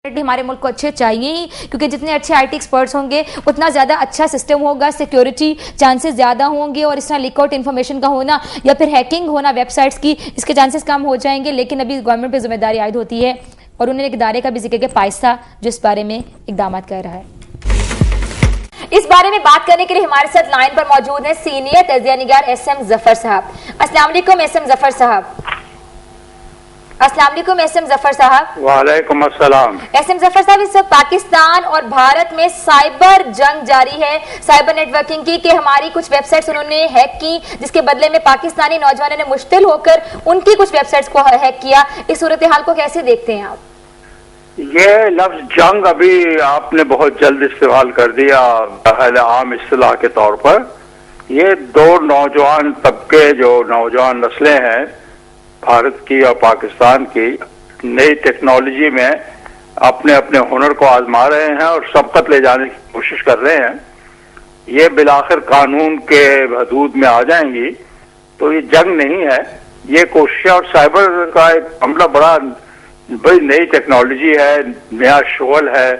हमारे मुल्क को अच्छे चाहिए ही, क्योंकि जितने अच्छे आईटी एक्सपर्ट्स होंगे उतना ज़्यादा अच्छा सिस्टम होगा, सिक्योरिटी चांसेस ज़्यादा होंगे और इस तरह लीक आउट इन्फॉर्मेशन का होना या फिर हैकिंग होना वेबसाइट्स की, इसके चांसेस कम हो जाएंगे। लेकिन अभी गवर्नमेंट पर जिम्मेदारी आयद होती है और उन्होंने एक इदारे का भी जिक्र किया, पाइसा, जो इस बारे में इकदाम कर रहा है। इस बारे में बात करने के लिए हमारे साथ लाइन पर मौजूद है सीनियर तजिया निगार एसएम जफर साहब। अस्सलाम वालेकुम एसएम जफर साहब। अस्सलाम वालेकुम एसएम जफर साहब। वालेकुम अस्सलाम। एसएम जफर साहब, इस वक्त पाकिस्तान और भारत में साइबर जंग जारी है, साइबर नेटवर्किंग की, कि हमारी कुछ वेबसाइट्स उन्होंने हैक की, जिसके बदले में पाकिस्तानी नौजवानों ने मुश्तिल होकर उनकी कुछ वेबसाइट्स को हैक किया। इस सूरत हाल को कैसे देखते हैं आप? ये लफ्ज जंग अभी आपने बहुत जल्द इस्तेमाल कर दिया आम इस्तिलाह के तौर पर। ये दो नौजवान तबके, जो नौजवान नस्लें हैं भारत की और पाकिस्तान की, नई टेक्नोलॉजी में अपने अपने हुनर को आजमा रहे हैं और सबकत ले जाने की कोशिश कर रहे हैं। ये बिलाखिर कानून के हदूद में आ जाएंगी, तो ये जंग नहीं है, ये कोशिश। और साइबर का एक मामला बड़ी नई टेक्नोलॉजी है, नया शोल है।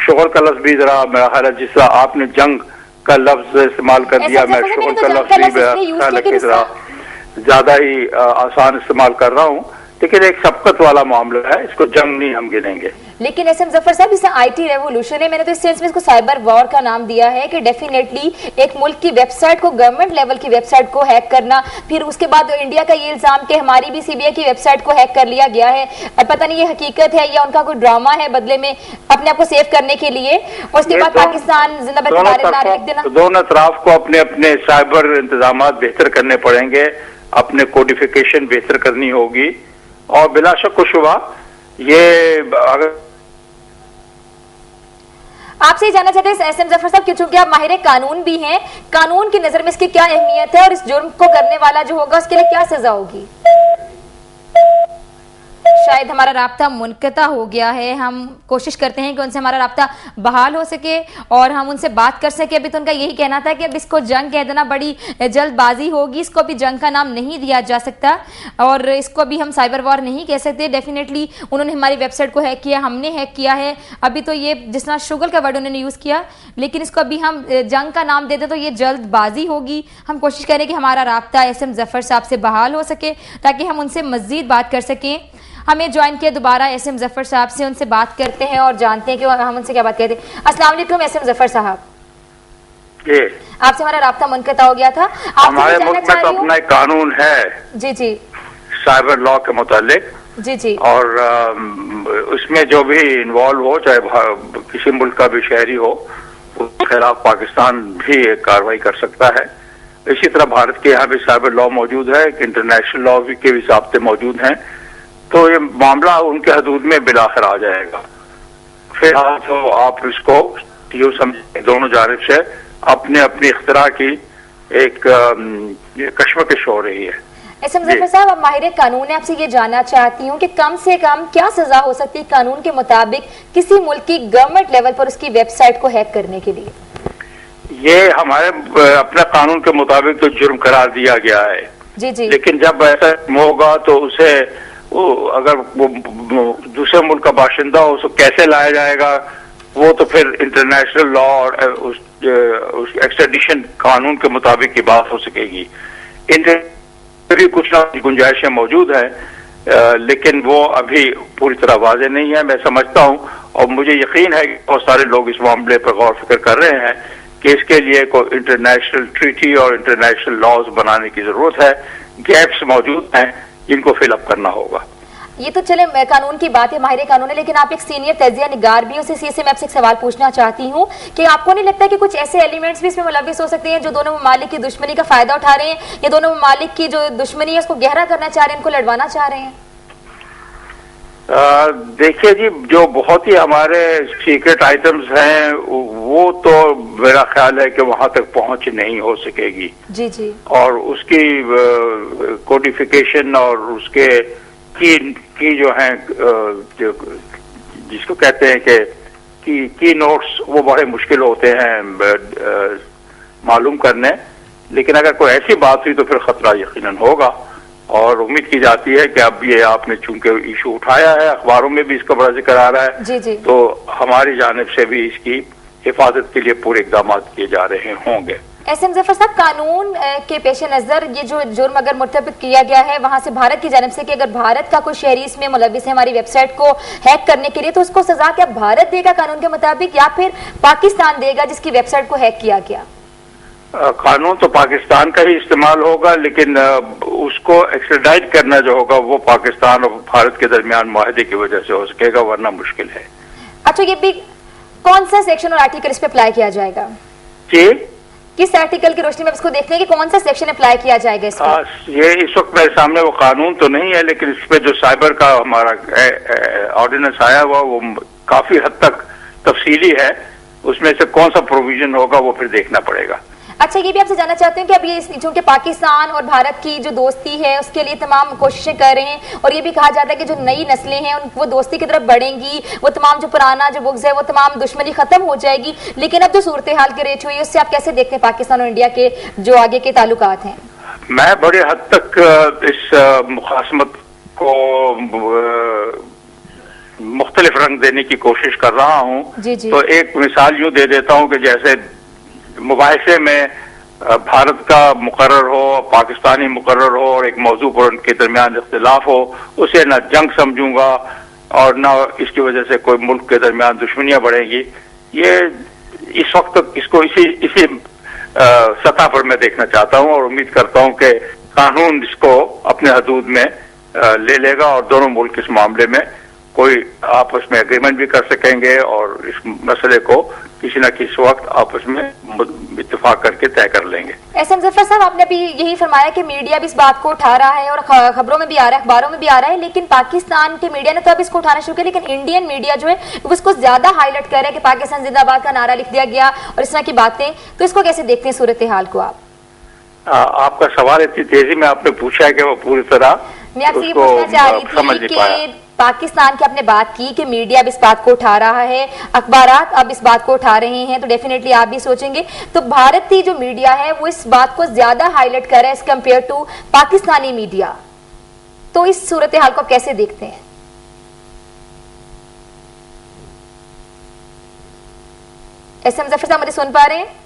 शोल का लफ्ज भी जरा मेरा ख्याल है, जिस तरह आपने जंग का लफ्ज इस्तेमाल कर दिया, मैं शोल का लफ्ज भी ज्यादा ही आसान इस्तेमाल कर रहा हूँ। लेकिन एक सबकत वाला मामला है, इसको जंग नहीं हम गिनेंगे। लेकिन एसएम जफर साहब, इसे आईटी रेवोल्यूशन है, मैंने तो इस सेंस में इसको साइबर वॉर का नाम दिया है कि डेफिनेटली एक मुल्क की वेबसाइट को, गवर्नमेंट लेवल की वेबसाइट को हैक करना, फिर उसके बाद इंडिया का ये इल्जाम कि हमारी भी सीबीआई की वेबसाइट को हैक कर लिया गया है। अब पता नहीं ये हकीकत है या उनका कोई ड्रामा है बदले में अपने आप को सेव करने के लिए। और उसके बाद पाकिस्तान जिंदाबाद नारे लिख देना। दोनों तरफ को अपने अपने साइबर इंतजाम बेहतर करने पड़ेंगे, अपने कोडिफिकेशन बेहतर करनी होगी। और बिला शक व शुबा ये अगर आपसे ही जानना चाहते हैं एसएम जफर साहब, क्योंकि आप माहिर कानून भी हैं, कानून की नजर में इसकी क्या अहमियत है और इस जुर्म को करने वाला जो होगा उसके लिए क्या सजा होगी? शायद हमारा राब्ता मुनक़ता हो गया है। हम कोशिश करते हैं कि उनसे हमारा राब्ता बहाल हो सके और हम उनसे बात कर सके। अभी तो उनका यही कहना था कि अब इसको जंग कह देना बड़ी जल्दबाजी होगी, इसको भी जंग का नाम नहीं दिया जा सकता और इसको भी हम साइबर वॉर नहीं कह सकते। डेफिनेटली उन्होंने हमारी वेबसाइट को हैक किया, हमने हैक किया है। अभी तो ये जिस तरह शुगल का वर्ड उन्होंने यूज़ किया, लेकिन इसको अभी हम जंग का नाम दे दें तो ये जल्दबाजी होगी। हम कोशिश करें कि हमारा राब्ता एसएम जफर साहब से बहाल हो सके ताकि हम उनसे मज़ीद बात कर सकें। हमें ज्वाइन किया दोबारा एसएम जफर साहब से, उनसे बात करते हैं और जानते हैं कि हम उनसे क्या बात करते हैं। अस्सलाम वालेकुम एसएम जफर साहब। आपसे हमारा राब्ता मुनक़ता हो गया था। हमारे मुल्क में तो अपना एक कानून है जी जी साइबर लॉ के मुतालिक जी जी, और उसमें जो भी इन्वॉल्व हो, चाहे किसी मुल्क का भी शहरी हो, उसके खिलाफ पाकिस्तान भी एक कार्रवाई कर सकता है। इसी तरह भारत के यहाँ भी साइबर लॉ मौजूद है, इंटरनेशनल लॉ भी के हिसाब से मौजूद हैं। तो ये मामला उनके हदूद में बिलाखिर आ जाएगा। फिर तो आप इसको यूं समझें, दोनों जानिब से अपने अपनी इख्तिरा की एक कश्मकश हो रही है। एसएम जफर साहब, अब माहिर कानून है, आपसे ये जानना चाहती हूँ कि कम से कम क्या सजा हो सकती है कानून के मुताबिक किसी मुल्क की गवर्नमेंट लेवल पर उसकी वेबसाइट को हैक करने के लिए? ये हमारे अपने कानून के मुताबिक तो जुर्म करार दिया गया है जी जी, लेकिन जब ऐसा होगा तो उसे अगर वो दूसरे मुल्क का बाशिंदा हो उसको कैसे लाया जाएगा, वो तो फिर इंटरनेशनल लॉ और उस एक्सट्रेडिशन कानून के मुताबिक की बात हो सकेगी। इन कुछ ना गुंजाइशें मौजूद हैं, लेकिन वो अभी पूरी तरह वाज़ेह नहीं है। मैं समझता हूँ और मुझे यकीन है कि बहुत सारे लोग इस मामले पर गौर फिक्र कर रहे हैं कि इसके लिए कोई इंटरनेशनल ट्रीटी और इंटरनेशनल लॉज बनाने की जरूरत है। गैप्स मौजूद हैं जिनको फिलअप करना होगा। ये तो चले कानून की बात है, माहिर कानून है, लेकिन आप एक सीनियर तजिया निगार भी, उसी से मैं आपसे एक सवाल पूछना चाहती हूँ कि आपको नहीं लगता कि कुछ ऐसे एलिमेंट्स भी इसमें मुलविस हो सकते हैं जो दोनों ममालिक की दुश्मनी का फायदा उठा रहे हैं, या दोनों ममालिक की जो दुश्मनी है उसको गहरा करना चाह रहे हैं, इनको लड़वाना चाह रहे हैं? देखिए जी, जो बहुत ही हमारे सीक्रेट आइटम्स हैं वो तो मेरा ख्याल है कि वहां तक पहुंच नहीं हो सकेगी जी जी, और उसकी कोडिफिकेशन और उसके की जो है जिसको कहते हैं कि की नोट्स, वो बड़े मुश्किल होते हैं मालूम करने। लेकिन अगर कोई ऐसी बात हुई तो फिर खतरा यकीनन होगा और उम्मीद की जाती है कि अब ये आपने चूंकि इशू उठाया है, अखबारों में भी इसका बड़ा जिक्र आ रहा है, जी। तो हमारी जानिब से भी इसकी हिफाजत के लिए पूरे इकदाम किए जा रहे होंगे। एसएम जफर साहब, कानून के पेश नजर ये जो जुर्म अगर मुर्तकब किया गया है वहां से भारत की जानिब से कि अगर भारत का कोई शहरी इसमें मुलविस है हमारी वेबसाइट को हैक करने के लिए, तो उसको सजा क्या भारत देगा कानून के मुताबिक या फिर पाकिस्तान देगा जिसकी वेबसाइट को हैक किया गया? कानून तो पाकिस्तान का ही इस्तेमाल होगा, लेकिन उसको एक्सट्राडाइट करना जो होगा वो पाकिस्तान और भारत के दरमियान मुआहदे की वजह से हो सकेगा, वरना मुश्किल है। अच्छा, ये भी कौन सा सेक्शन और आर्टिकल इस पे अप्लाई किया जाएगा? जी, किस आर्टिकल की रोशनी में इसको देखने की कौन सा सेक्शन अप्लाई किया जाएगा इस पे? ये इस वक्त मेरे सामने वो कानून तो नहीं है, लेकिन इस पे जो साइबर का हमारा ऑर्डिनेंस आया हुआ वो काफी हद तक तफसीली है, उसमें से कौन सा प्रोविजन होगा वो फिर देखना पड़ेगा। अच्छा, ये भी आपसे जानना चाहते हैं कि अब ये चूंकि पाकिस्तान और भारत की जो दोस्ती है उसके लिए तमाम कोशिशें कर रहे हैं और ये भी कहा जाता है कि जो नई नस्लें हैं वो दोस्ती की तरफ बढ़ेंगी, वो तमाम जो पुराना जो बुग्ज है वो तमाम दुश्मनी खत्म हो जाएगी, लेकिन अब जो सूरत हाल क्रिएट हुई है उससे आप कैसे देखते हैं पाकिस्तान और इंडिया के जो आगे के ताल्लुकात हैं? मैं बड़े हद तक इस मुखासमत को मुख्तलिफ रंग देने की कोशिश कर रहा हूँ। तो एक मिसाल यूं दे देता हूँ कि जैसे मुबाहिसे में भारत का मुकर्रर हो, पाकिस्तानी मुकर्रर हो और एक मौजू पर उनके दरमियान इख्तिलाफ हो, उसे न जंग समझूंगा और न इसकी वजह से कोई मुल्क के दरमियान दुश्मनियां बढ़ेंगी। ये इस वक्त इसको इसी सतह पर मैं देखना चाहता हूं और उम्मीद करता हूं कि कानून इसको अपने हदूद में ले लेगा और दोनों मुल्क इस मामले में कोई आपस में एग्रीमेंट भी कर सकेंगे और इस मसले को किसी न किसी वक्त आपस में इत्तेफाक करके तय कर लेंगे। एसएम जफर साहब, आपने अभी यही फरमाया कि मीडिया भी इस बात को उठा रहा है और खबरों में भी आ रहा है, अखबारों में भी आ रहा है, लेकिन पाकिस्तान के मीडिया ने तो अब इसको उठाना शुरू किया, लेकिन इंडियन मीडिया जो है वो इसको ज्यादा हाईलाइट कर रहा है कि पाकिस्तान जिंदाबाद का नारा लिख दिया गया और इस तरह की बातें। तो इसको कैसे देखते हैं सूरत हाल को आप? आपका सवाल इतनी तेजी में आपने पूछा है कि वो पूरी तरह मैं आपसे ये पूछना चाह रही थी कि पाकिस्तान की आपने बात की कि मीडिया अब इस बात को उठा रहा है, अखबारात अब इस बात को उठा रहे हैं, तो डेफिनेटली आप भी सोचेंगे तो भारत की जो मीडिया है वो इस बात को ज्यादा हाईलाइट कर रहा है as compare to Pakistani media. तो इस सूरत हाल को आप कैसे देखते हैं? एसएम जफर साहब मुझे सुन पा रहे हैं?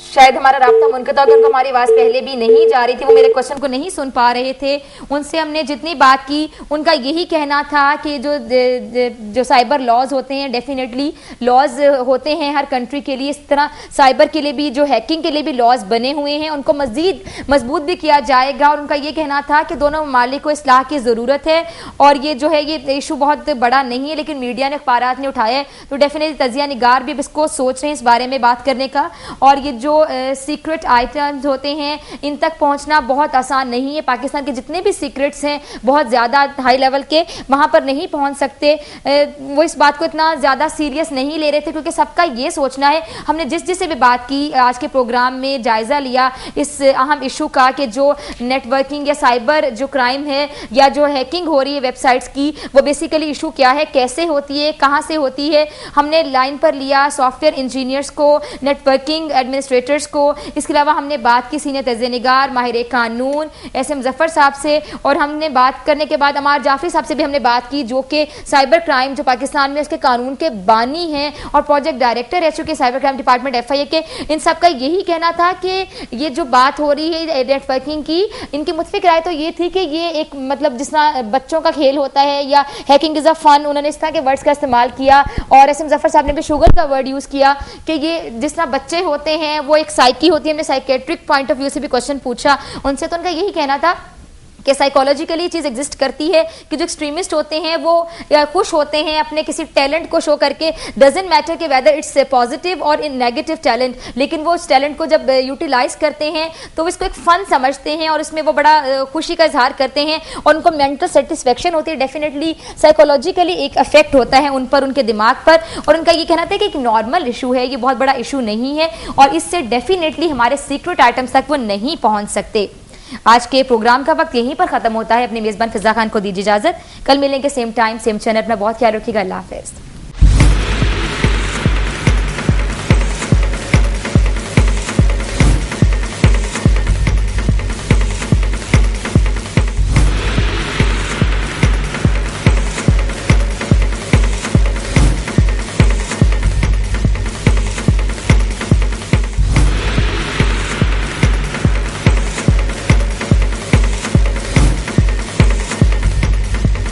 शायद हमारा राब्ता मुनक़ता हो गया, उनको हमारी आवाज पहले भी नहीं जा रही थी, वो मेरे क्वेश्चन को नहीं सुन पा रहे थे। उनसे हमने जितनी बात की उनका यही कहना था कि जो साइबर लॉज होते हैं, डेफिनेटली लॉज होते हैं हर कंट्री के लिए, इस तरह साइबर के लिए भी जो हैकिंग के लिए भी लॉज बने हुए हैं, उनको मजीद मजबूत भी किया जाएगा। और उनका ये कहना था कि दोनों ममालिक को इस्लाह की ज़रूरत है और ये जो है ये इशू बहुत बड़ा नहीं है, लेकिन मीडिया ने अखबारात ने उठाया है तो डेफिनेटली तजिया निगार भी इसको सोच रहे हैं इस बारे में बात करने का। और ये जो सीक्रेट आइटम्स होते हैं इन तक पहुंचना बहुत आसान नहीं है, पाकिस्तान के जितने भी सीक्रेट्स हैं बहुत ज़्यादा हाई लेवल के वहां पर नहीं पहुंच सकते। वो इस बात को इतना ज़्यादा सीरियस नहीं ले रहे थे क्योंकि सबका ये सोचना है, हमने जिससे भी बात की आज के प्रोग्राम में जायज़ा लिया इस अहम इशू का कि जो नेटवर्किंग या साइबर जो क्राइम है या जो हैकिंग हो रही है वेबसाइट्स की, वो बेसिकली इशू क्या है, कैसे होती है, कहाँ से होती है। हमने लाइन पर लिया सॉफ्टवेयर इंजीनियर्स को, नेटवर्किंग एडमिनिस्ट्रेटर्स को, इसके अलावा हमने बात की सीनियर तज़्ज़ियाकार माहिर कानून एसएम जफर साहब से, और हमने बात करने के बाद अमार जाफरी साहब से भी हमने बात की जो कि साइबर क्राइम जो पाकिस्तान में उसके कानून के बानी हैं और प्रोजेक्ट डायरेक्टर रह चुके साइबर क्राइम डिपार्टमेंट FIA के। इन सब का यही कहना था कि ये जो बात हो रही है नेटवर्किंग की, इनकी मुतफिक राय तो ये थी कि ये एक मतलब जिस तरह बच्चों का खेल होता है या हैकिंग इज़ अ फन, उन्होंने इस तरह के वर्ड्स का इस्तेमाल किया। और एसएम जफर साहब ने भी शुगर का वर्ड यूज़ किया कि ये जिस तरह बच्चे होते हैं वो एक साइकी होती है। हमने साइकेट्रिक पॉइंट ऑफ व्यू से भी क्वेश्चन पूछा उनसे, तो उनका यही कहना था कि साइकोलॉजिकली चीज़ एग्जिस्ट करती है कि जो एक्सट्रीमिस्ट होते हैं वो खुश होते हैं अपने किसी टैलेंट को शो करके, डजेंट मैटर कि वेदर इट्स पॉजिटिव और इन नेगेटिव टैलेंट, लेकिन वो उस टैलेंट को जब यूटिलाइज करते हैं तो वो इसको एक फन समझते हैं और इसमें वो बड़ा खुशी का इजहार करते हैं और उनको मेंटल सेटिस्फेक्शन होती है। डेफिनेटली साइकोलॉजिकली एक इफेक्ट होता है उन पर, उनके दिमाग पर। और उनका ये कहना था कि एक नॉर्मल इशू है, ये बहुत बड़ा इशू नहीं है और इससे डेफिनेटली हमारे सीक्रेट आइटम्स तक वो नहीं पहुंच सकते। आज के प्रोग्राम का वक्त यहीं पर खत्म होता है। अपने मेजबान फिजा खान को दीजिए इजाजत। कल मिलेंगे सेम टाइम सेम चैनल। अपना बहुत ख्याल रखिएगा। अल्लाह हाफिज़।